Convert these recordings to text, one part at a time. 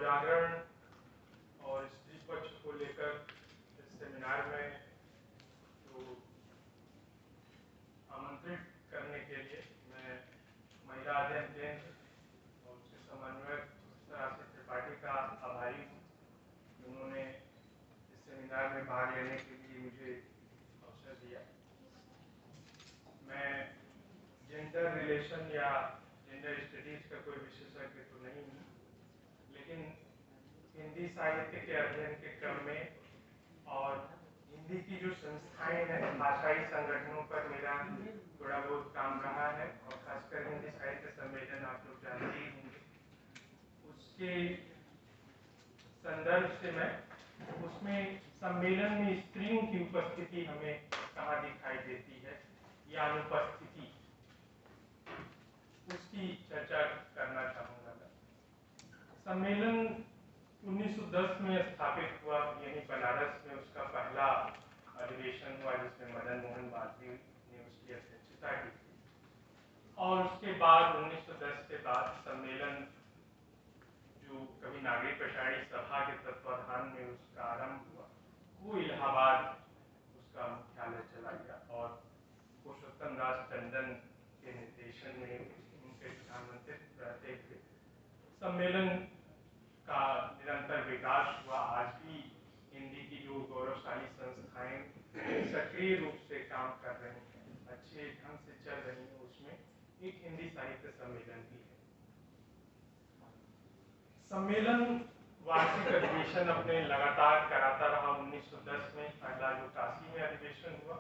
जागरण और स्त्री पक्ष को लेकर इस सेमिनार में जो आमंत्रित करने के लिए मैं महिला अध्ययन केंद्र और उसके समन्वयक राशि त्रिपाठी का आभारी हूँ। उन्होंने इस सेमिनार में भाग लेने के लिए मुझे अवसर दिया। मैं जेंडर रिलेशन या जेंडर स्टडीज का कोई विशेषज्ञ तो नहीं हूँ, लेकिन हिंदी साहित्य के अध्ययन के क्रम में और हिंदी की जो संस्थाएं हैं, भाषाई संगठनों पर मेरा थोड़ा बहुत काम रहा है और खासकर हिंदी साहित्य सम्मेलन आप लोग जानते ही होंगे, उसके संदर्भ से मैं उसमें सम्मेलन में स्त्रियों की उपस्थिति हमें कहाँ दिखाई देती है या अनुपस्थिति, उसकी चर्चा करना चाहूँगा। सम्मेलन 1910 में स्थापित हुआ, यही बनारस में उसका पहला अधिवेशन हुआ जिसमें मदन मोहन मालवीय ने उसकी अध्यक्षता की थी। और उसके बाद 1910 के बाद सम्मेलन जो कभी नागरिक प्रसारणी सभा के तत्वाधान में उसका आरंभ हुआ, वो इलाहाबाद उसका मुख्यालय चला गया और पुरुषोत्तम दास टंडन के निर्देशन में उनके प्रधानमंत्री रहते हुए सम्मेलन का निरंतर विकास हुआ। आज भी हिंदी की जो गौरवशाली संस्थाएं सक्रिय रूप से काम कर रही हैं, अच्छे ढंग से चल रही हैं, उसमें एक हिंदी साहित्य सम्मेलन भी है। सम्मेलन वार्षिक अधिवेशन अपने लगातार कराता रहा। 1910 में पहला जो काशी में अधिवेशन हुआ,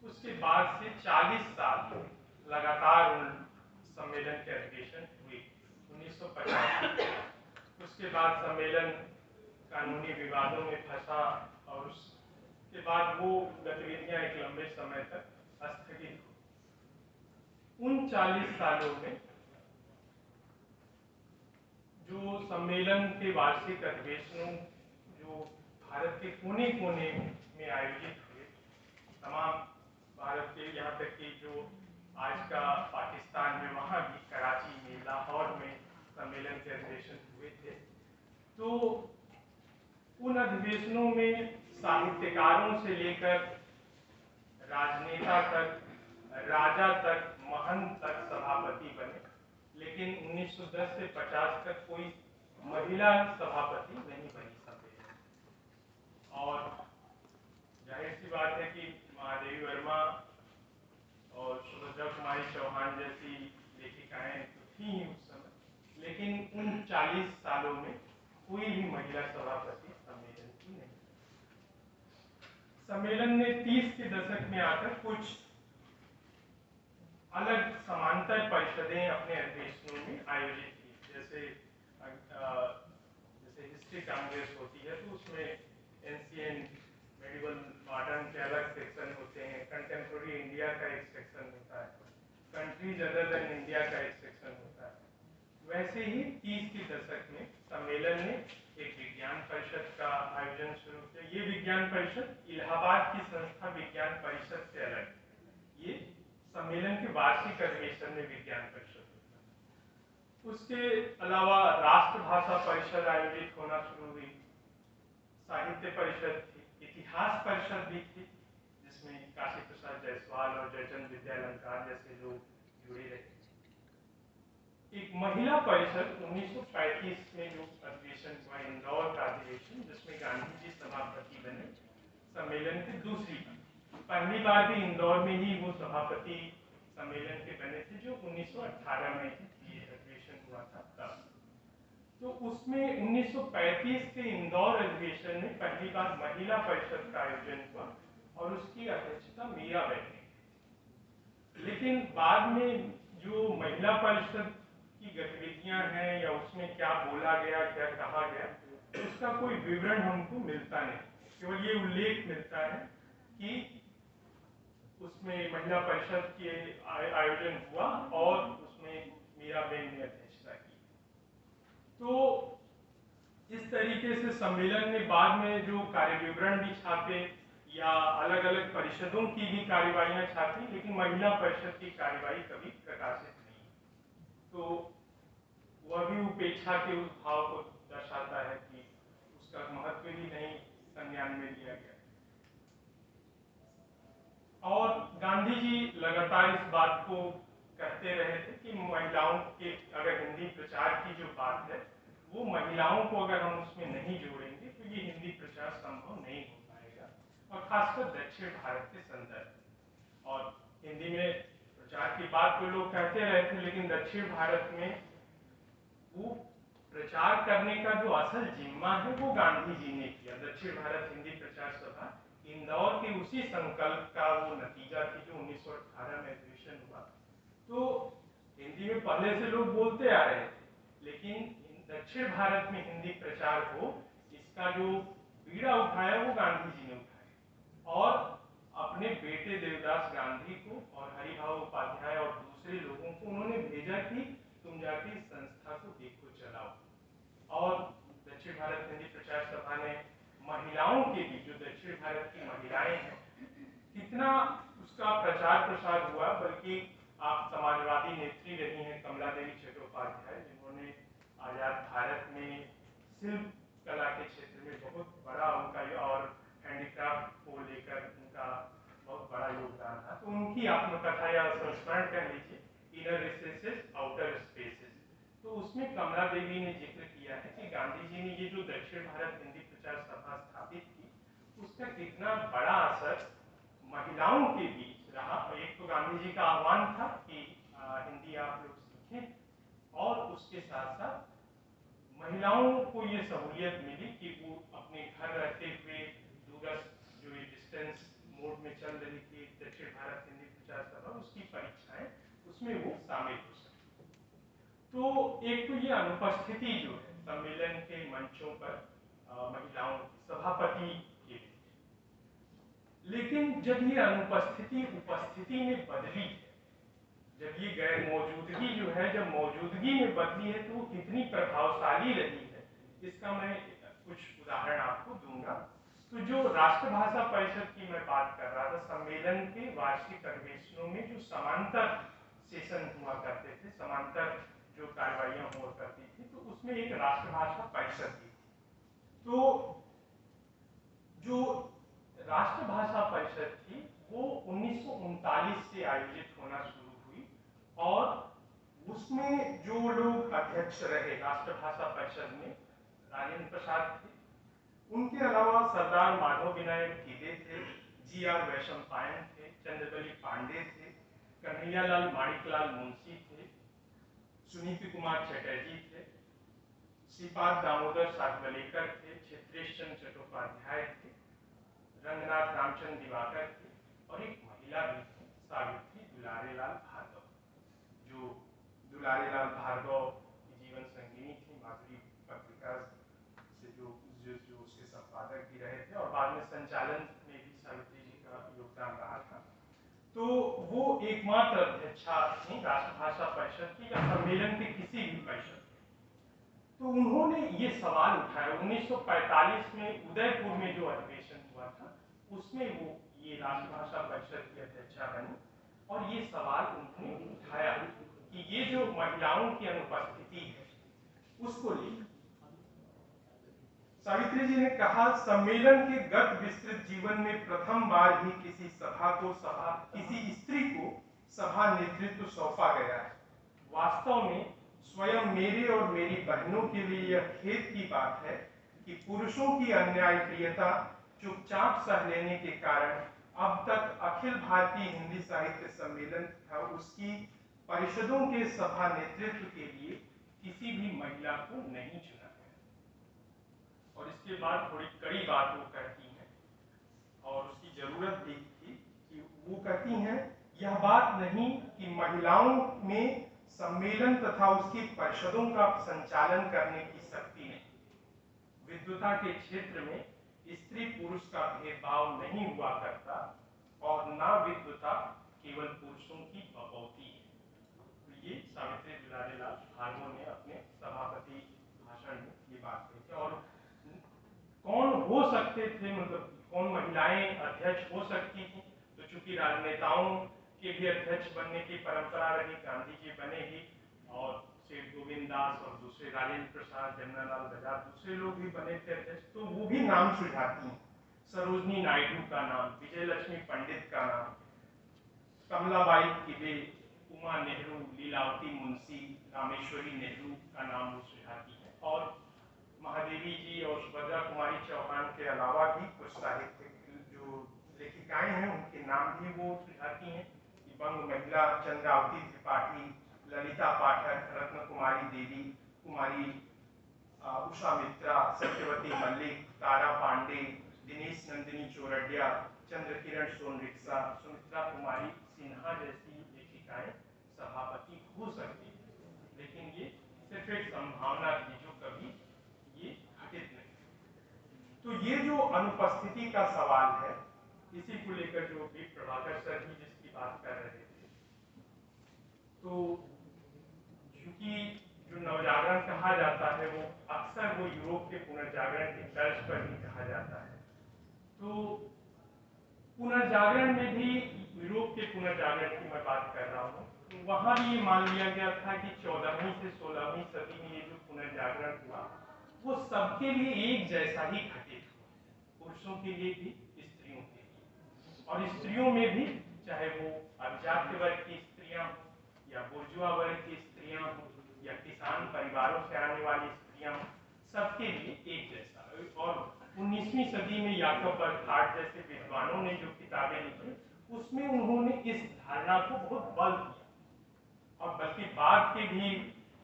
उसके बाद से 40 साल लगातार उन सम्मेलन के अधिवेशन हुए। 1950 उसके बाद सम्मेलन कानूनी विवादों में फंसा और उसके बाद वो गतिविधियां एक लंबे समय तक स्थगित हुई। उन 40 सालों में जो सम्मेलन के वार्षिक अधिवेशनों जो भारत के कोने कोने में आयोजित हुए, तमाम भारत के, यहाँ तक कि जो आज का पाकिस्तान में, वहाँ भी कराची में, लाहौर में सम्मेलन के अधिवेशन हुए थे। तो उन अधिवेशनों में साहित्यकारों से लेकर राजनेता तक, राजा तक, महंत तक सभापति बने, लेकिन 1910 से 50 तक कोई महिला सभापति नहीं बनी सम्मेलन। और जाहिर सी बात है कि महादेवी वर्मा और सुभद्रा कुमारी चौहान जैसी लेखिकाएं तो थी उस समय, लेकिन उन 40 सालों में कोई भी महिला सभापति सम्मेलन की नहीं। सम्मेलन ने 30 के दशक में आकर कुछ अलग समांतर परिषदें अपने अधिवेशनों में आयोजित की। जैसे हिस्ट्री कांग्रेस होती है तो उसमें एंशिएंट, मेडिवल, मॉडर्न के अलग सेक्शन होते हैं, कंटेम्पोररी इंडिया का एक सेक्शन होता है, कंट्रीज अदर देन इंडिया का एक सेक्शन होता है। वैसे ही 30 के दशक में सम्मेलन ने एक विज्ञान परिषद का आयोजन शुरू किया। ये विज्ञान परिषद इलाहाबाद की संस्था विज्ञान परिषद से अलग, ये सम्मेलन के वार्षिक अधिवेशन में विज्ञान परिषद होता है। उसके अलावा राष्ट्रभाषा परिषद आयोजित होना शुरू हुई, साहित्य परिषद थी, इतिहास परिषद भी थी, जिसमें काशी प्रसाद जायसवाल और जयचंद विद्यालंकार जैसे लोग जुड़े रहे। एक महिला परिषद 1935 में जो अधिवेशन हुआ, इंदौर का अधिवेशन, जिसमें गांधी जी सभापति बने सम्मेलन की दूसरी बार। पहली बार भी इंदौर में ही वो सभापति सम्मेलन के बने थे, जो 1918 में ये अधिवेशन हुआ था तब। तो उसमें 1935 के इंदौर अधिवेशन में पहली बार महिला परिषद का आयोजन हुआ और उसकी अध्यक्षता मीराबाई ने। लेकिन बाद में जो महिला परिषद की गतिविधियां हैं या उसमें क्या बोला गया, क्या कहा गया, उसका कोई विवरण हमको मिलता नहीं। केवल ये उल्लेख मिलता है कि उसमें महिला परिषद के आयोजन हुआ और उसमें मीराबेन ने अध्यक्षता की। तो इस तरीके से सम्मेलन ने बाद में जो कार्य विवरण भी छापे या अलग अलग परिषदों की भी कार्यवाहियां छापी, लेकिन महिला परिषद की कार्यवाही कभी प्रकाशित नहीं। तो वह भी उपेक्षा के उस भाव को दर्शाता है कि उसका महत्व ही नहीं संज्ञान में लिया गया। और गांधी जी लगातार इस बात को कहते रहे थे कि महिलाओं के, अगर हिंदी प्रचार की जो बात है वो महिलाओं को अगर हम उसमें नहीं जोड़ेंगे तो ये हिंदी प्रचार संभव नहीं हो पाएगा, और खासकर दक्षिण भारत के संदर्भ। और हिंदी में प्रचार की बात तो लोग कहते रहे थे, लेकिन दक्षिण भारत में वो प्रचार करने का जो असल जिम्मा है वो गांधी जी ने किया। दक्षिण भारत हिंदी प्रचार सभा इंदौर के उसी संकल्प का वो नतीजा थी जो 1918 में अधिवेशन हुआ। तो हिंदी में पहले से लोग बोलते आ रहे थे, लेकिन दक्षिण भारत में हिंदी प्रचार हो इसका जो बीड़ा उठाया वो गांधी जी ने उठाया, और अपने बेटे देवदास गांधी को और हरिभाऊ उपाध्याय और दूसरे लोगों को उन्होंने भेजा कि तुम जाके इस संस्था को देखो, चलाओ। और दक्षिण भारत हिंदी प्रचार सभा ने महिलाओं के भी, जो दक्षिण भारत की महिलाएं हैं, कितना उसका प्रचार प्रसार हुआ। बल्कि आप समाजवादी नेत्री रही हैं कमला देवी चट्टोपाध्याय, जिन्होंने आजाद भारत में शिल्प कला के क्षेत्र में बहुत बड़ा उनका, और हैंडीक्राफ्ट को लेकर उनका बहुत बड़ा योगदान था। तो उनकी आत्मकथा या संस्मरण कह लीजिए, इनर रिसेसेस आउटर स्पेसेस, तो उसमें कमला देवी ने जिक्र किया है कि गांधी जी ने ये जो दक्षिण भारत हिंदी प्रचार सभा स्थापित की, उसका कितना बड़ा असर महिलाओं के बीच रहा। एक तो गांधी जी का आह्वान था कि हिंदी आप लोग सीखें, और उसके साथ साथ महिलाओं को ये सहूलियत मिली कि वो अपने घर रहते हुए दूरस्थ जो ये डिस्टेंस मोड में चल रही थी दक्षिण भारत हिंदी प्रचार सभा, उसकी परीक्षाएं, उसमें वो शामिल हो सके। तो एक तो ये अनुपस्थिति जो है सम्मेलन के मंचों पर महिलाओं की सभापति के लिए, लेकिन जब ये अनुपस्थिति उपस्थिति में बदली है, जब ये गैर मौजूदगी जो है जब मौजूदगी में बदली है, तो वो कितनी प्रभावशाली रही है, इसका मैं कुछ उदाहरण आपको दूंगा। तो जो राष्ट्रभाषा परिषद की मैं बात कर रहा था, सम्मेलन के वार्षिक अधिवेशनों में जो समांतर सेशन हुआ करते थे, समांतर जो कार्यवाहियां हुआ करती थी, तो उसमें एक राष्ट्रभाषा परिषद थी। तो जो राष्ट्रभाषा परिषद थी वो 1939 से आयोजित होना शुरू हुई, और उसमें जो लोग अध्यक्ष रहे राष्ट्रभाषा परिषद में, राजेंद्र प्रसाद थे, उनके अलावा सरदार माधव विनायक गिदे थे, जी.आर. वैशंपायन थे, चंद्रबली पांडे थे, कन्हैयालाल माणिकलाल मुंशी थे, सुनीति कुमार चटर्जी थे, श्रीपाद दामोदर सातवलेकर थे, क्षेत्रेश चंद्र चट्टोपाध्याय थे, रंगनाथ रामचंद्र दिवाकर थे, और एक महिला भी थी, सावित्री दुलारेलाल भार्गव, जो दुलारेलाल भार्गव की जीवन संगिनी थी, माधुरी पत्रिका से जो उसके संपादक भी रहे थे, और बाद में संचालन में भी सावित्री जी का योगदान रहा था। तो वो एकमात्र अध्यक्षा थी राष्ट्रभाषा परिषद की या सम्मेलन के किसी भी परिषद। तो उन्होंने ये सवाल उठाया 1945 में उदयपुर में जो अधिवेशन हुआ था, उसमें वो ये राष्ट्रभाषा परिषद की अध्यक्षा बनी, और ये सवाल उन्होंने उठाया कि ये जो महिलाओं की अनुपस्थिति है उसको लेकर। सावित्री जी ने कहा, सम्मेलन के गत विस्तृत जीवन में प्रथम बार ही किसी स्त्री को सभा नेतृत्व सौंपा गया है। वास्तव में स्वयं मेरे और मेरी बहनों के लिए यह खेद की बात है कि पुरुषों की अन्यायप्रियता चुपचाप सह लेने के कारण अब तक अखिल भारतीय हिंदी साहित्य सम्मेलन था उसकी परिषदों के सभा नेतृत्व के लिए किसी भी महिला को नहीं चुना गया। और इसके बाद थोड़ी कड़ी बात वो कहती हैं, और उसकी जरूरत भी थी कि वो कहती हैं, यह बात नहीं कि महिलाओं में सम्मेलन तथा उसकी परिषदों का संचालन करने की शक्ति नहीं, विद्वता के क्षेत्र में स्त्री पुरुष का भेदभाव नहीं हुआ करता, और ना विद्वता केवल पुरुषों की बपौती है। तो ये सावित्री दुलारेलाल भार्गव ने अपने सभापति भाषण में ये बात कही थी। और कौन हो सकते थे, मतलब कौन महिलाएं अध्यक्ष हो सकती थी, तो चूंकि राजनेताओं के भी अध्यक्ष बनने की परंपरा रही, गांधी जी बने ही, और स्टेट गोविंद दास और दूसरे राजेंद्र प्रसाद, जमनालाल बजाज, दूसरे लोग भी बने थे अध्यक्ष, तो वो भी नाम सुझाती हैं। सरोजनी नायडू का नाम, विजय लक्ष्मी पंडित का नाम, कमलाबाई किबे, उमा नेहरू, लीलावती मुंशी, रामेश्वरी नेहरू का नाम वो सुझाती है। और महादेवी जी और सुभद्रा कुमारी चौहान के अलावा भी कुछ साहित्यिक जो लेखिकाएं हैं उनके नाम भी वो सुझाती हैं। बंग महिला चंद्रावती त्रिपाठी, ललिता पाठक, रत्न कुमारी देवी, कुमारी उषा मित्रा, सत्यवती मल्लिक, तारा पांडे, दिनेश नंदिनी चौरडिया, चंद्रकिरण सोनरिक्सा, सुमित्रा कुमारी सिन्हा जैसी लेखिकाएं सभापति हो सकती हैं, लेकिन ये सिर्फ एक संभावना थी जो कभी ये घटित नहीं। तो ये जो अनुपस्थिति का सवाल है, इसी को लेकर जो भी प्रभाकर सर भी जिसकी बात कर रहे थे, तो क्योंकि जो नवजागरण कहा जाता है वो अक्सर वो यूरोप के पुनर्जागरण के तर्ज पर ही कहा जाता है। तो पुनर्जागरण में भी, यूरोप के पुनर्जागरण की मैं बात कर रहा हूँ, तो वहाँ भी ये मान लिया गया था कि 14वीं से 16वीं सदी में ये जो पुनर्जागरण हुआ वो सबके लिए एक जैसा ही घटित हुआ, पुरुषों के लिए भी स्त्रियों के लिए। और स्त्रियों में भी, चाहे वो अभिजात्य वर्ग की स्त्रियां हों या बुर्जुआ वर्ग की स्त्रियां हों या किसान परिवारों से आने वाली स्त्रियां हों, सबके लिए एक जैसा। और 19वीं सदी में याकब बर्गहार्ट जैसे विद्वानों ने जो किताबें लिखी उसमें उन्होंने इस धारणा को बहुत बल दिया, और बल्कि बाद के भी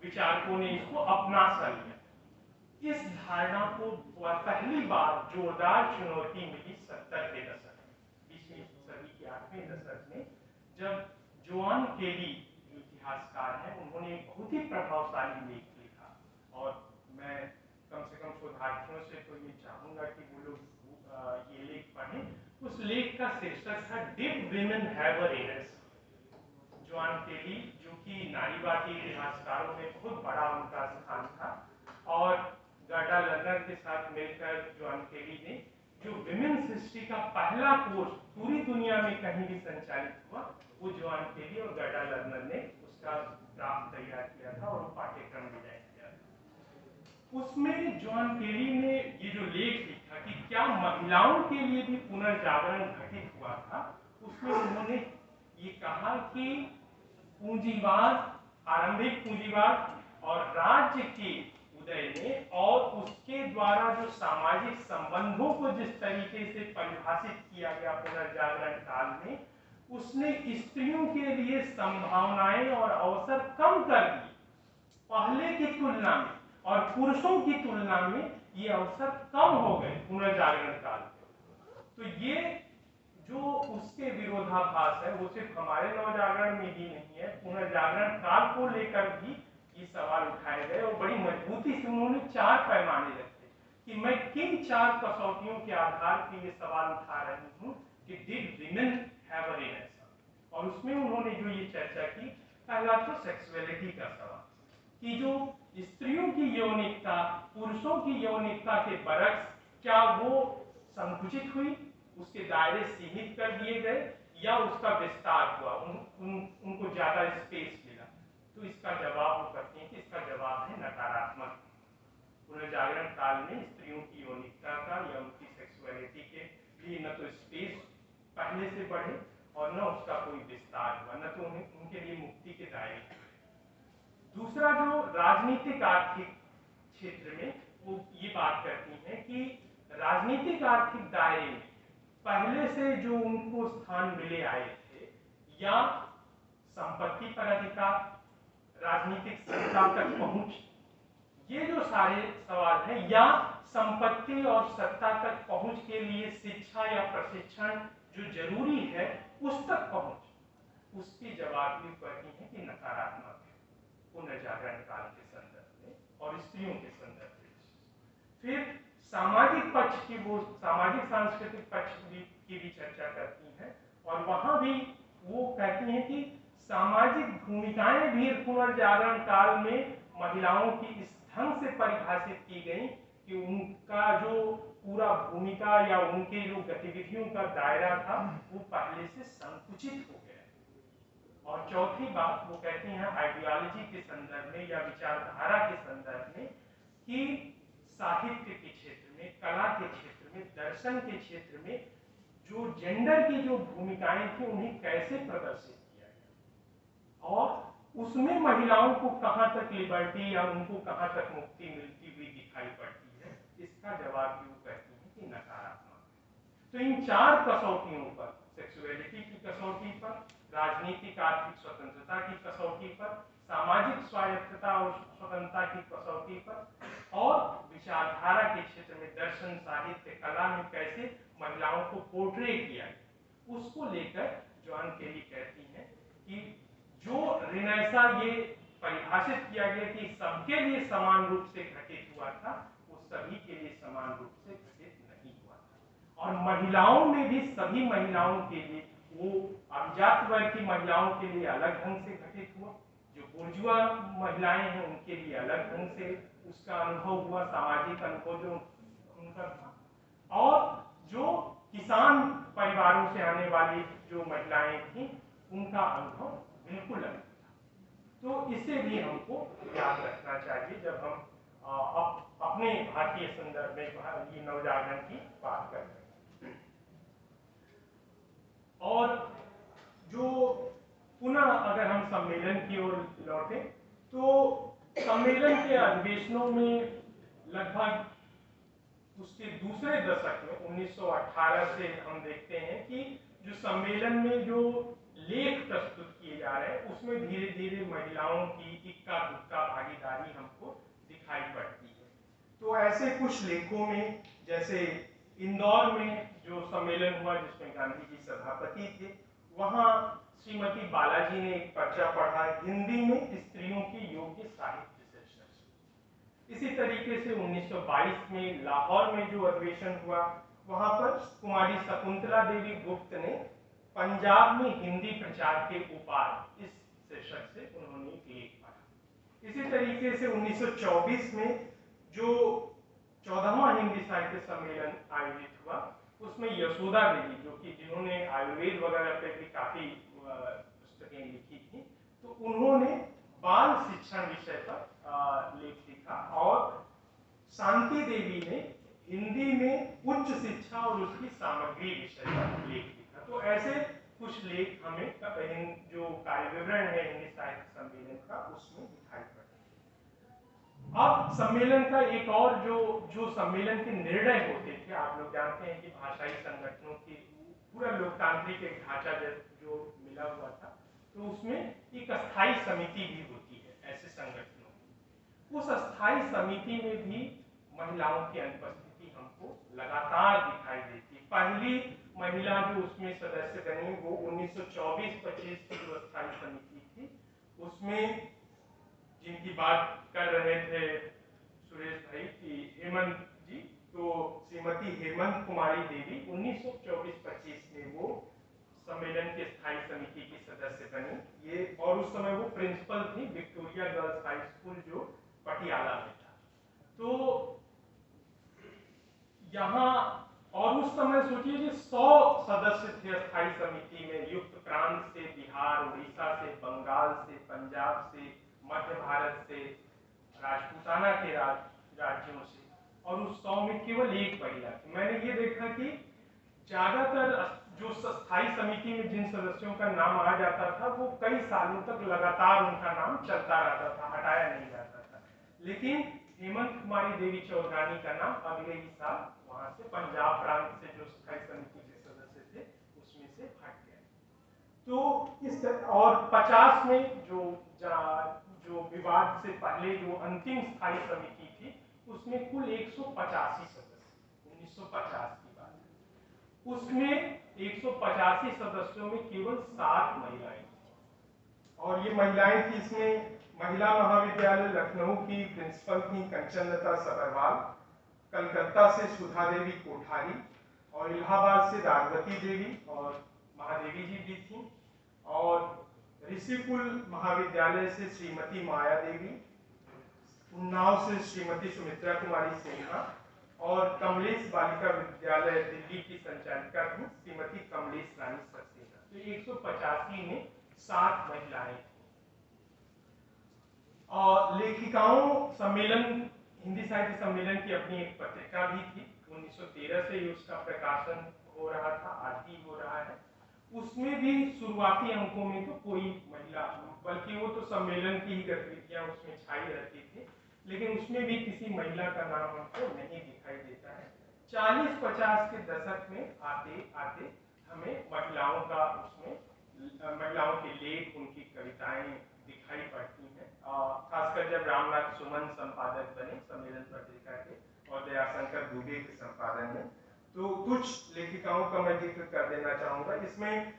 विचारकों ने इसको अपना सा लिया। इस धारणा को पहली बार जोरदार चुनौती मिली 70 के दशक में, 20वीं सदी के 8वें दशक में, जब जोआन केली इतिहासकार हैं, उन्होंने बहुत ही प्रभावशाली लेख लिखा। और मैं कम से कम शोधार्थियों से तो ये चाहूंगा कि वो लोग ये लेख पढ़ें। उस लेख का शीर्षक था did women have a renaissance. Joan Kelly, जो कि नारीवादी इतिहासकारों में बहुत बड़ा उनका स्थान था, और गर्डा लर्नर के साथ मिलकर जोआन केली ने जो विमेन्स हिस्ट्री का पहला कोर्स पूरी दुनिया में कहीं भी संचालित हुआ, वो जोआन केली और गर्डा लर्नर ने उसका ड्राफ्ट तैयार किया था और वो पाठ्यक्रम डिजाइन किया था। उसमें जोआन केली ने ये जो लेख लिखा कि क्या महिलाओं के लिए भी पुनर्जागरण घटित हुआ था, उसमें उन्होंने ये कहा कि पूंजीवाद, आरंभिक पूंजीवाद और राज्य के उदय ने और उसके द्वारा जो सामाजिक संबंधों को जिस तरीके से परिभाषित किया गया पुनर्जागरण काल में, उसने स्त्रियों के लिए संभावनाएं और अवसर कम कर दिए पहले की तुलना में, और पुरुषों की तुलना में ये अवसर कम हो गए पुनर्जागरण काल में। तो ये जो उसके विरोधाभास है वो सिर्फ हमारे नवजागरण में ही नहीं है, पुनर्जागरण काल को लेकर भी ये सवाल उठाए गए, और बड़ी मजबूती से उन्होंने 4 पैमाने रखे कि मैं किन 4 कसौटियों के आधार पर ये सवाल उठा रही हूँ कि डिड विमेन हैव अ रेनेस। और उसमें उन्होंने जो ये चर्चा की, पहला तो सेक्सुअलिटी का सवाल, कि जो स्त्रियों की यौनिकता पुरुषों की यौनिकता के बरक्स, क्या वो संकुचित हुई, उसके दायरे सीमित कर दिए गए, या उसका विस्तार हुआ, उनको ज्यादा स्पेस मिला। तो इसका जवाब वो करते हैं कि इसका जवाब है नकारात्मक। पुनर्जागरण काल में स्त्रियों की यौनिकता का या उनकी सेक्सुअलिटी के लिए न तो स्पेस पहले से बढ़े और न उसका कोई विस्तार हुआ, न तो उनके लिए मुक्ति के दायरे हुए। दूसरा, जो राजनीतिक आर्थिक क्षेत्र में वो ये बात करती हैं कि राजनीतिक आर्थिक दायरे में पहले से जो उनको स्थान मिले आए थे, या संपत्ति पर अधिकार, राजनीतिक सत्ता तक पहुंच, ये जो सारे सवाल हैं, या संपत्ति और सत्ता तक पहुंच के लिए शिक्षा या प्रशिक्षण जो जरूरी है उस तक पहुंच, उसके जवाब भी कहती हैं कि नकारात्मक है पुनर्जागरण काल के संदर्भ में और स्त्रियों के संदर्भ में। फिर सामाजिक पक्ष की, वो सामाजिक सांस्कृतिक पक्ष की भी चर्चा करती हैं, और वहां भी वो कहती हैं कि सामाजिक भूमिकाएं भी पुनर्जागरण काल में महिलाओं की इस ढंग से परिभाषित की गई कि उनका जो पूरा भूमिका या उनके जो गतिविधियों का दायरा था वो पहले से संकुचित हो गया। और चौथी बात वो कहते हैं आइडियोलॉजी के संदर्भ में या विचारधारा के संदर्भ में कि साहित्य के क्षेत्र में, कला के क्षेत्र में, दर्शन के क्षेत्र में जो जेंडर की जो भूमिकाएं थी उन्हें कैसे प्रदर्शित किया गया और उसमें महिलाओं को कहां तक लिबर्टी या उनको कहां तक मुक्ति मिलती हुई दिखाई पड़ती है, इसका जवाब भी वो कहती है कि नकारात्मक। तो इन चार कसौटियों पर, सेक्सुअलिटी की कसौटी पर, राजनीतिक आर्थिक स्वतंत्रता की कसौटी पर, सामाजिक स्वायत्तता और स्वतंत्रता की कसौटी पर और विचारधारा के क्षेत्र में दर्शन, साहित्य, कला में कैसे महिलाओं को पोर्ट्रे किया गया, उसको लेकर जॉन केरी कहती हैं कि जो रिनेसा ये परिभाषित किया गया कि सबके लिए समान रूप से घटित हुआ था, वो सभी के लिए समान रूप से घटित नहीं हुआ था। और महिलाओं में भी सभी महिलाओं के लिए, वो अभिजात वर्ग की महिलाओं के लिए अलग ढंग से घटित हुआ, जो बुर्जुआ महिलाएं हैं उनके लिए अलग ढंग से उसका अनुभव हुआ, सामाजिक अनुभव जो उनका था, और जो किसान परिवारों से आने वाली जो महिलाएं थी उनका अनुभव बिल्कुल अलग था। तो इसे भी हमको याद रखना चाहिए जब हम अपने भारतीय संदर्भ में ये नवजागरण की बात कर रहे हैं। और जो पुनः अगर हम सम्मेलन की ओर लौटे तो सम्मेलन के अधिवेशनों में लगभग उसके दूसरे दशक में 1918 से हम देखते हैं कि जो सम्मेलन में जो लेख प्रस्तुत किए जा रहे हैं उसमें धीरे धीरे महिलाओं की इक्का दुक्का भागीदारी हमको दिखाई पड़ती है। तो ऐसे कुछ लेखों में, जैसे इंदौर में जो सम्मेलन हुआ जिसमें गांधी जी सभापति थे, वहां श्रीमती बालाजी ने एक पर्चा पढ़ा हिंदी में स्त्रियों की योग्य साहित्य शीर्षक। इसी तरीके से 1922 में लाहौर में जो अधिवेशन हुआ वहां पर कुमारी शकुंतला देवी गुप्त ने पंजाब में हिंदी प्रचार के उपाय इस शीर्षक से उन्होंने एक लेख पढ़ा। इसी तरीके से 1924 में जो 14वां हिंदी साहित्य सम्मेलन आयोजित हुआ उसमें यशोदा देवी, जो कि जिन्होंने आयुर्वेद वगैरह पे भी काफी पुस्तकें लिखी थी, तो उन्होंने बाल शिक्षण विषय पर लेख लिखा और शांति देवी ने हिंदी में उच्च शिक्षा और उसकी सामग्री विषय पर लेख लिखा। तो ऐसे कुछ लेख हमें जो कार्य विवरण है हिंदी साहित्य सम्मेलन का उसमें दिखाई पड़ते हैं। अब सम्मेलन का एक और जो सम्मेलन के निर्णय होते थे, आप लोग जानते हैं कि भाषाई संगठनों की पूरा लोकतांत्रिक एक ढांचा जो मिला हुआ था, तो उसमें एक अस्थायी समिति भी होती है ऐसे संगठनों की। उस अस्थायी समिति में भी महिलाओं की अनुपस्थिति हमको लगातार दिखाई देती है। पहली महिला जो उसमें सदस्य बनी वो 1924-25 की जो अस्थायी समिति थी, उसमें जिनकी बात कर रहे थे सुरेश भाई की हेमंत जी, तो श्रीमती हेमंत कुमारी देवी 1924-25 में वो सम्मेलन की स्थायी समिति की सदस्य बनी। ये और उस समय वो प्रिंसिपल थी विक्टोरिया गर्ल्स हाई स्कूल जो पटियाला में था। तो यहाँ और उस समय सोचिए कि 100 सदस्य थे अस्थायी समिति में, युक्त प्रांत से, बिहार, उड़ीसा से, बंगाल से, पंजाब से, मध्य भारत से, राजपूताना के राज्यों से, और उस 100 में केवल एक महिला थी। मैंने ये देखा कि ज्यादातर जो स्थायी समिति में जिन सदस्यों का नाम आ जाता था वो कई सालों तक लगातार उनका नाम चलता रहता था, हटाया नहीं जाता था। लेकिन हेमंत कुमारी देवी चौधरानी का नाम अगले ही साल वहां से पंजाब प्रांत से जो स्थायी समिति के सदस्य थे उसमें से हट गए। तो इस और 50 में जो विवाद से पहले जो अंतिम स्थायी समिति थी उसमें कुल 185 सदस्य, 1950 की बात है, उसमें 185 सदस्यों में केवल 7 महिलाएं थी। और ये महिलाएं थी, इसमें महिला महाविद्यालय लखनऊ की प्रिंसिपल थी कंचनलता सबरवाल, कलकत्ता से सुधा देवी कोठारी, और इलाहाबाद से राजवती देवी और महादेवी जी भी थी, और ऋषिकुल महाविद्यालय से श्रीमती माया देवी, उन्नाव से श्रीमती सुमित्रा कुमारी सिन्हा, और कमलेश बालिका विद्यालय दिल्ली की संचालिका थी श्रीमती कमलेश रानी सक्सेना। तो 185 में 7 महिलाएं थी। लेखिकाओं सम्मेलन, हिंदी साहित्य सम्मेलन की अपनी एक पत्रिका भी थी। 1913 से ही उसका प्रकाशन हो रहा था, आज भी हो रहा है। उसमें भी शुरुआती अंकों में तो कोई महिला, बल्कि वो तो सम्मेलन की ही गतिविधियां उसमें छाई रहती थी, लेकिन उसमें भी किसी महिला का नाम हमको नहीं दिखाई देता है। 40-50 के दशक में आते आते हमें महिलाओं का उसमें, महिलाओं के लेख, उनकी कविताएं दिखाई पड़ती हैं। खासकर जब रामनाथ सुमन संपादक बने सम्मेलन पत्रिका के और दयाशंकर दुबे के संपादन में, तो कुछ लेखिकाओं का मैं जिक्र कर देना चाहूंगा। इसमें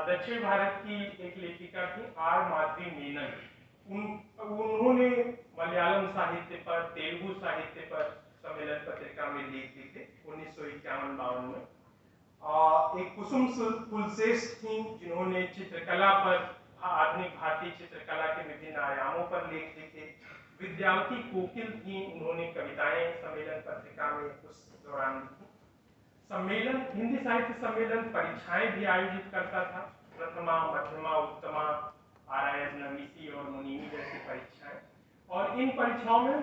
दक्षिण भारत की एक लेखिका थी आर माधवी मेनन। उन्होंने मलयालम साहित्य पर, तेलुगु साहित्य पर सम्मेलन पत्रिका में लेख लिखे 1951-52 में। एक कुसुम कुलश्रेष्ठ थी जिन्होंने चित्रकला पर, आधुनिक भारतीय चित्रकला के विभिन्न आयामों पर लेख लिखे। विद्यावती कोकिल थी, उन्होंने कविताएं सम्मेलन पत्रिका में उस दौरान लिखी। सम्मेलन, हिंदी साहित्य सम्मेलन परीक्षाएं भी आयोजित करता था, प्रथमा, मध्यमा, उत्तमा, आरआईएस, नवीसी और मुनीमी जैसी परीक्षाएं। और इन परीक्षाओं में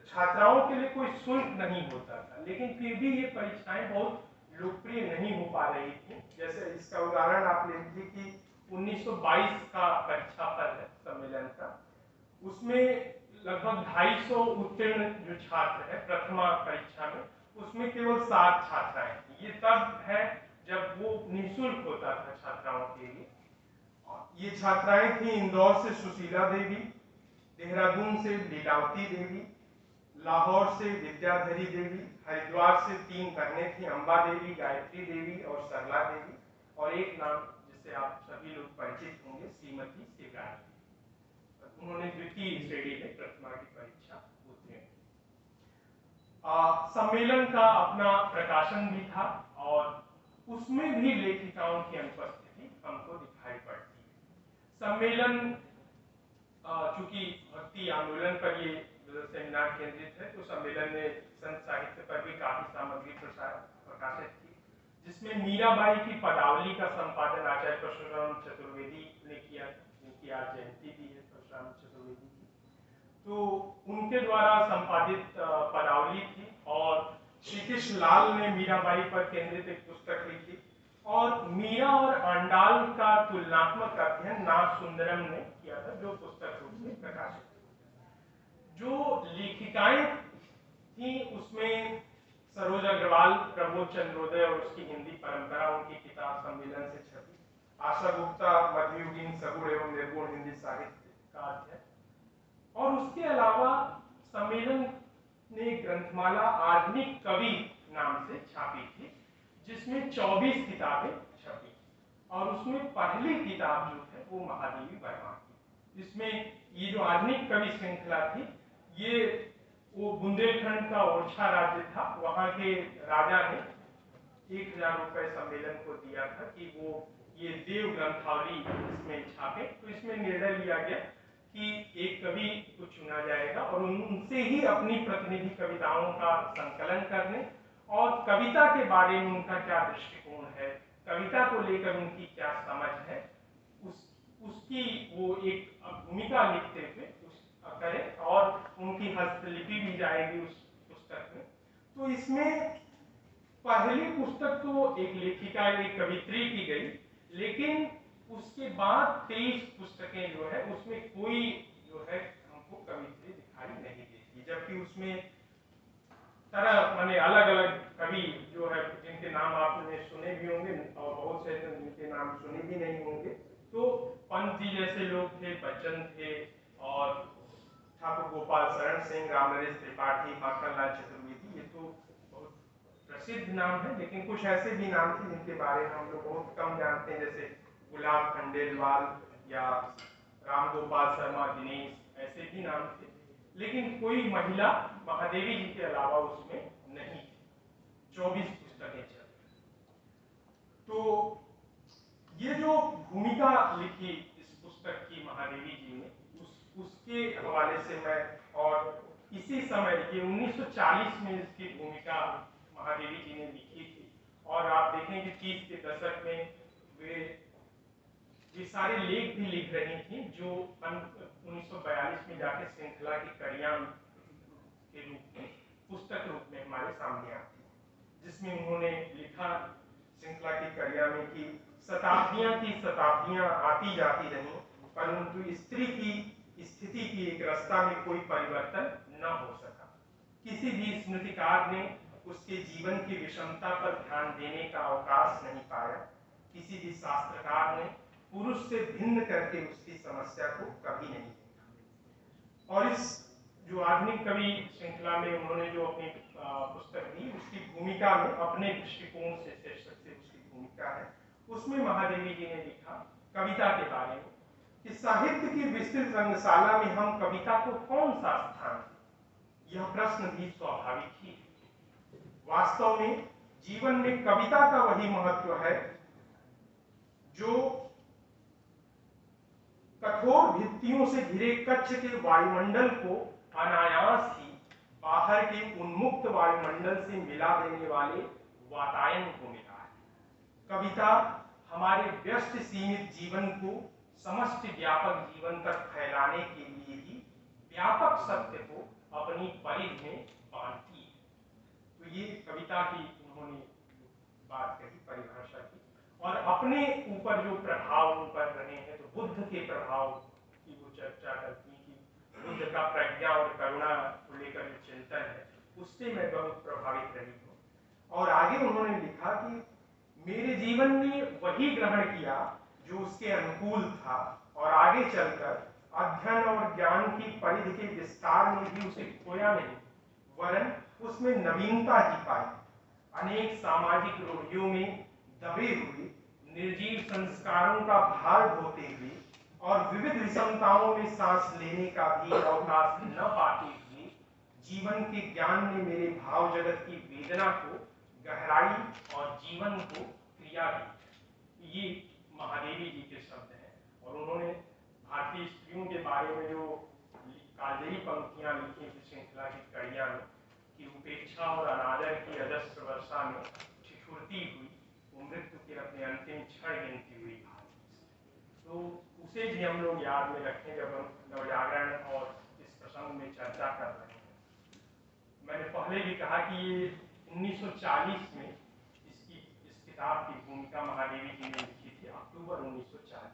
छात्राओं के लिए कोई शुल्क नहीं होता था, लेकिन फिर भी ये परीक्षाएं बहुत लोकप्रिय नहीं हो पा रही थी। जैसे इसका उदाहरण आप ले लीजिए कि 1922 का परीक्षा फल है सम्मेलन का, उसमें लगभग 250 उत्तीर्ण जो छात्र है प्रथमा परीक्षा में, उसमें केवल 7 छात्राएं थी। ये तब है जब वो निःशुल्क होता था छात्राओं के लिए। ये छात्राएं थी इंदौर से सुशीला देवी, देहरादून से लीलावती देवी, लाहौर से विद्याधरी देवी, हरिद्वार से 3 बहनें थी, अम्बा देवी, गायत्री देवी और सरला देवी, और एक नाम जिससे आप सभी लोग परिचित होंगे, श्रीमती शिवराज। उन्होंने द्वितीय श्रेणी में प्रथमा की परीक्षा उत्तीर्ण। सम्मेलन का अपना प्रकाशन भी था और उसमें भी लेखिकाओं की अनुपस्थिति हमको दिखाई पड़ती है। सम्मेलन चूंकि भक्ति आंदोलन पर ये सेमिनार केंद्रित है, तो सम्मेलन ने संत साहित्य पर भी काफी सामग्री प्रकाशित की, जिसमें मीराबाई की पदावली का संपादन आचार्य परशुराम चतुर्वेदी ने किया, जिनकी आज जयंती भी है परशुराम चतुर्वेदी की। तो उनके द्वारा संपादित पदावली थी, और श्री कृष्ण लाल ने मीराबाई पर केंद्रित एक पुस्तक लिखी, और मीरा और आंडाल का तुलनात्मक अध्ययन नाथ सुंदरम ने किया था, जो पुस्तक रूप में प्रकाशित। जो लेखिकाएं थी उसमें सरोज अग्रवाल, प्रबोध चंद्रोदय और उसकी हिंदी परंपरा, उनकी किताब सम्मेलन से छपी। आशा गुप्ता, मध्ययुगीन सगुण एवं निर्गुण हिंदी साहित्य का अध्ययन। और उसके अलावा सम्मेलन ने ग्रंथमाला आधुनिक कवि नाम से छापी थी, जिसमें 24 किताबें छपी, और उसमें पहली किताब जो है वो महादेवी वर्मा की, जिसमें ये जो आधुनिक कवि श्रृंखला थी, ये वो बुंदेलखंड का ओरछा राज्य था, वहां के राजा ने 1000 रुपए सम्मेलन को दिया था कि वो ये देव ग्रंथावली इसमें छापे। तो इसमें निर्णय लिया गया कि एक कवि को चुना जाएगा और उनसे ही अपनी प्रतिनिधि कविताओं का संकलन करने, और कविता के बारे में उनका क्या दृष्टिकोण है, कविता को लेकर उनकी क्या समझ है, उसकी वो एक भूमिका लिखते हुए करें, और उनकी हस्तलिपि भी जाएगी उस पुस्तक में। तो इसमें पहली पुस्तक तो एक लेखिका, एक कवित्री की गई, लेकिन उसके बाद 23 पुस्तकें जो है उसमें कोई जो है हमको कवित्री दिखाई नहीं देती, जबकि उसमें तरह माने अलग अलग कवि जो है जिनके नाम आपने सुने भी होंगे और बहुत से जिनके नाम सुने भी नहीं होंगे। तो पंत जी जैसे लोग थे, बच्चन थे, और ठाकुर गोपाल शरण सिंह, रामनरेश त्रिपाठी, माखनलाल चतुर्वेदी, ये तो बहुत प्रसिद्ध नाम है। लेकिन कुछ ऐसे भी नाम थे जिनके बारे में हम लोग बहुत कम जानते हैं, जैसे गुलाब खंडेलवाल या राम गोपाल शर्मा, दिनेश, ऐसे भी नाम थे। लेकिन कोई महिला महादेवी जी के अलावा उसमें नहीं थी। 24 पुस्तकें चल। तो ये जो भूमिका लिखी इस पुस्तक की महादेवी जी ने, उसके हवाले से मैं, और इसी समय ये 1940 में इसकी भूमिका महादेवी जी ने लिखी थी, और आप देखें कि 30 के दशक में वे ये सारे लेख भी लिख रही थी जो 1942 में जाके श्रृंखला की कड़ियां के रूप में पुस्तक रूप में हमारे सामने आती है, जिसमें उन्होंने लिखा श्रृंखला की कड़ियां में कि शताब्दियां की शताब्दियां आती जाती रहीं, परंतु स्त्री की स्थिति की एक रास्ता में कोई परिवर्तन न हो सका। किसी भी स्मृतिकार ने उसके जीवन की विषमता पर ध्यान देने का अवकाश नहीं पाया। किसी भी शास्त्रकार ने पुरुष से भिन्न करके उसकी समस्या को कभी नहीं देखा। और इस जो आधुनिक कवि श्रृंखला में उन्होंने जो अपनी पुस्तक दी, उसकी भूमिका में अपने दृष्टिकोण से शीर्षक से उसकी भूमिका है, उसमें महादेवी जी ने लिखा कविता के बारे में कि साहित्य की विस्तृत रंगशाला में हम कविता को कौन सा स्थान दें? यह प्रश्न भी स्वाभाविक ही है। वास्तव में जीवन में कविता का वही महत्व है जो कठोर भित्तियों से घिरे कच्छ के वायुमंडल को अनायास ही बाहर के उन्मुक्त वायुमंडल से मिला देने वाले वातायन को मिला है। कविता हमारे व्यस्त सीमित जीवन को समष्टि व्यापक जीवन तक फैलाने के लिए ही व्यापक सत्य को अपनी परिधि में बांधती है। तो ये कविता की उन्होंने बात कही, परिभाषा की, और अपने ऊपर जो प्रभाव उन पर रहे हैं, तो बुद्ध के प्रभाव की वो चर्चा करती कि बुद्ध का प्रज्ञा और करुणा को लेकर जो चिंतन है, उससे मैं बहुत प्रभावित रही हूँ। और आगे उन्होंने लिखा कि मेरे जीवन ने वही ग्रहण किया जो उसके अनुकूल था, और आगे चलकर अध्ययन और ज्ञान की परिधि के विस्तार में भी उसे खोया नहीं, वरन उसमें नवीनता ही पाई। अनेक सामाजिक रूढ़ियों में दबे हुए निर्जीव संस्कारों का भार ढोते हुए और विविध विषमताओं में सांस लेने का भी अवकाश न पाते हुए जीवन के ज्ञान ने मेरे भाव जगत की वेदना को गहराई और जीवन को क्रिया दी। ये महादेवी जी के शब्द हैं, और उन्होंने भारतीय स्त्रियों के बारे में जो कालजयी पंक्तियां लिखी थी श्रृंखला की कड़ियां में कि उपेक्षा और अनादर की अजस्र वर्षा में ठिठुरती हुई वो मृत्यु के अपने अंतिम क्षण गिनती हुई भारती, तो उसे भी हम लोग याद में रखें जब हम नवजागरण और इस प्रसंग में चर्चा कर रहे हैं। मैंने पहले भी कहा कि ये 1940 में इस किताब की भूमिका महादेवी जी ने लिखी थी, अक्टूबर 1940।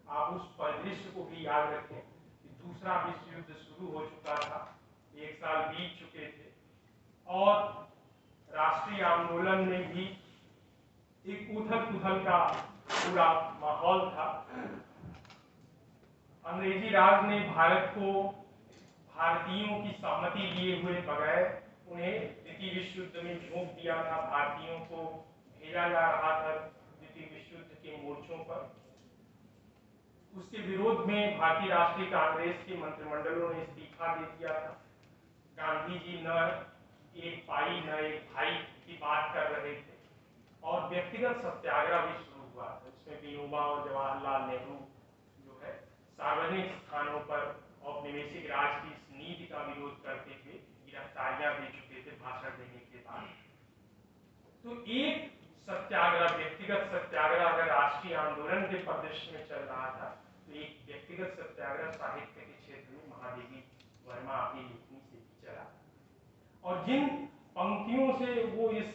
आप उस परिदृश्य को भी याद रखें कि दूसरा विश्व युद्ध शुरू हो चुका था, 1 साल बीत चुके थे, और राष्ट्रीय आंदोलन में भी एक उथल पुथल का पूरा माहौल था। अंग्रेजी राज ने भारत को भारतीयों की सहमति लिए हुए बगैर उन्हें द्वितीय विश्व युद्ध में झोंक दिया था। भारतीयों को भेजा जा रहा था द्वितीय विश्व युद्ध के मोर्चों पर। उसके विरोध में भारतीय राष्ट्रीय कांग्रेस के मंत्रिमंडलों ने इस्तीफा दे दिया था। गांधी जी न एक पाई न एक भाई की बात कर रहे थे, और व्यक्तिगत सत्याग्रह भी शुरू हुआ था, जिसमें विनोबा और जवाहरलाल नेहरू जो है सार्वजनिक स्थानों पर औपनिवेशिक राज की इस नीति का विरोध करते हुए गिरफ्तारियां दे चुके थे भाषण देने के बाद। तो एक सत्याग्रह, व्यक्तिगत सत्याग्रह अगर राष्ट्रीय आंदोलन के परिदृश्य में चल रहा था, तो एक व्यक्तिगत सत्याग्रह साहित्य के क्षेत्र में महादेवी वर्मा अपनी लिखनी से भी चला। और जिन पंक्तियों से वो इस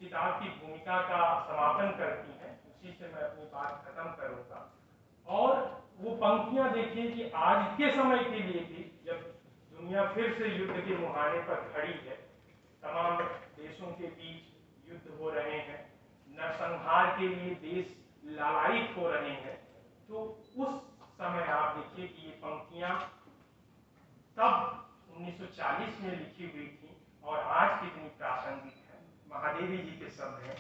किताब की भूमिका का समापन करती हैं, उसी से मैं अपनी बात खत्म करूंगा। और वो पंक्तियां देखिए कि आज के समय के लिए भी, जब दुनिया फिर से युद्ध के मुहाने पर खड़ी है, तमाम देशों के बीच युद्ध हो रहे हैं, नरसंहार के लिए देश लालायित हो रहे हैं, तो उस समय आप देखिए कि ये पंक्तियां तब 1940 में लिखी हुई थी और आज कितनी प्रासंगिक है। महादेवी जी के शब्द हैं,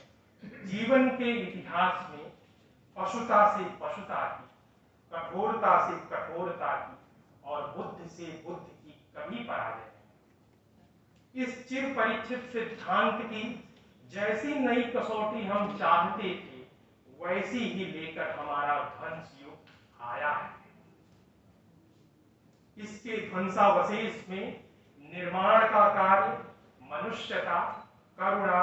जीवन के इतिहास में पशुता से पशुता की, कठोरता से कठोरता की और बुद्ध से बुद्ध की कभी पराजय नहीं। इस चिर परीक्षित सिद्धांत की जैसी नई कसौटी हम चाहते थे, वैसी ही लेकर हमारा ध्वंस युग आया है। इसके ध्वंसावशेष में निर्माण का कार्य मनुष्यता, करुणा